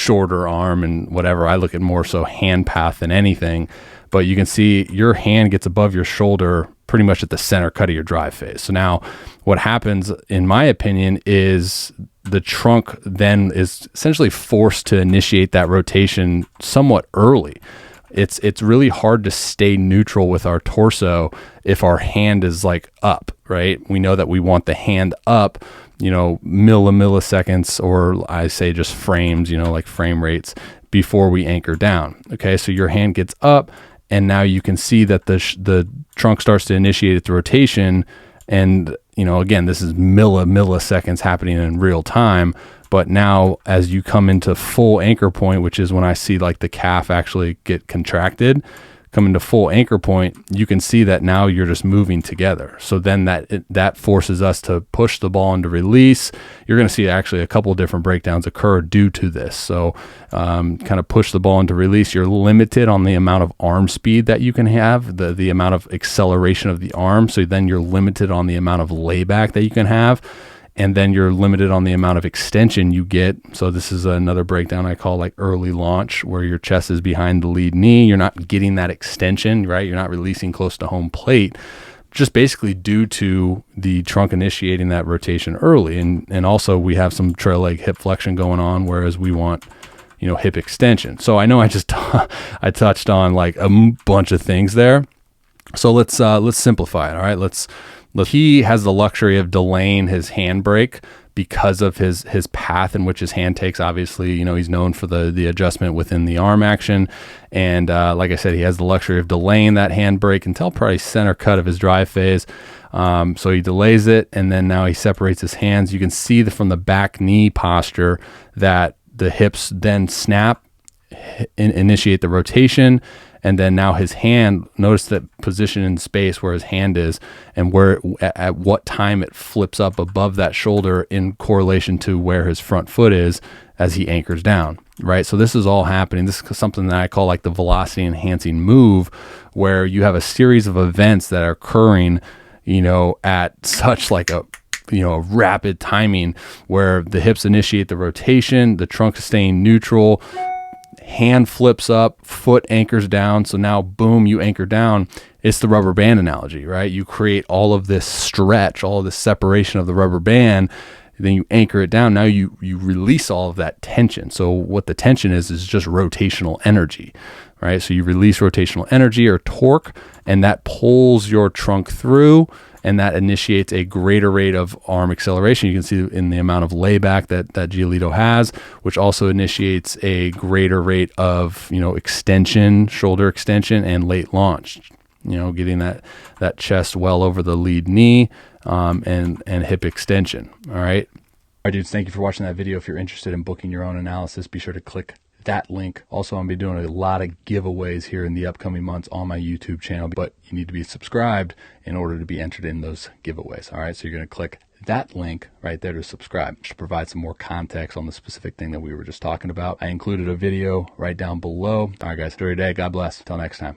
shorter arm and whatever. I look at more so hand path than anything, but you can see your hand gets above your shoulder pretty much at the center cut of your drive phase. So now what happens, in my opinion, is the trunk then is essentially forced to initiate that rotation somewhat early. It's really hard to stay neutral with our torso if our hand is like up, right? We know that we want the hand up, you know, milliseconds, or I say just frames, you know, like frame rates before we anchor down. Okay, so your hand gets up, and now you can see that the trunk starts to initiate its rotation. And, you know, again, this is milliseconds happening in real time. But now as you come into full anchor point, which is when I see like the calf actually get contracted, come into full anchor point, you can see that now you're just moving together. So then that forces us to push the ball into release. You're going to see actually a couple of different breakdowns occur due to this. So kind of push the ball into release. You're limited on the amount of arm speed that you can have, the amount of acceleration of the arm. So then you're limited on the amount of layback that you can have. And then you're limited on the amount of extension you get. So this is another breakdown I call like early launch, where your chest is behind the lead knee. You're not getting that extension, right? You're not releasing close to home plate, just basically due to the trunk initiating that rotation early. And also we have some trail leg hip flexion going on, whereas we want, you know, hip extension. So I know I just I touched on like a bunch of things there. So let's simplify it. All right, he has the luxury of delaying his handbrake because of his path in which his hand takes. Obviously, you know, he's known for the adjustment within the arm action. And like I said, he has the luxury of delaying that handbrake until probably center cut of his drive phase. So he delays it, and then now he separates his hands. You can see from the back knee posture that the hips then snap, initiate the rotation. And then now his hand, notice that position in space where his hand is, and where at what time it flips up above that shoulder in correlation to where his front foot is as he anchors down, right? So this is all happening. This is something that I call like the velocity enhancing move, where you have a series of events that are occurring, you know, at such like a, you know, rapid timing, where the hips initiate the rotation, the trunk is staying neutral, hand flips up, foot anchors down. So now, boom, you anchor down. It's the rubber band analogy, right? You create all of this stretch, all of this separation of the rubber band, then you anchor it down. Now you release all of that tension. So what the tension is just rotational energy, right? So you release rotational energy or torque, and that pulls your trunk through, and that initiates a greater rate of arm acceleration. You can see in the amount of layback that Giolito has, which also initiates a greater rate of, you know, extension, shoulder extension, and late launch. You know, getting that chest well over the lead knee, and hip extension. All right. All right, dudes, thank you for watching that video. If you're interested in booking your own analysis, be sure to click that link. Also, I'm going to be doing a lot of giveaways here in the upcoming months on my YouTube channel, but you need to be subscribed in order to be entered in those giveaways. All right, so you're going to click that link right there to subscribe to provide some more context on the specific thing that we were just talking about. I included a video right down below. All right, guys, enjoy your day. God bless. Until next time.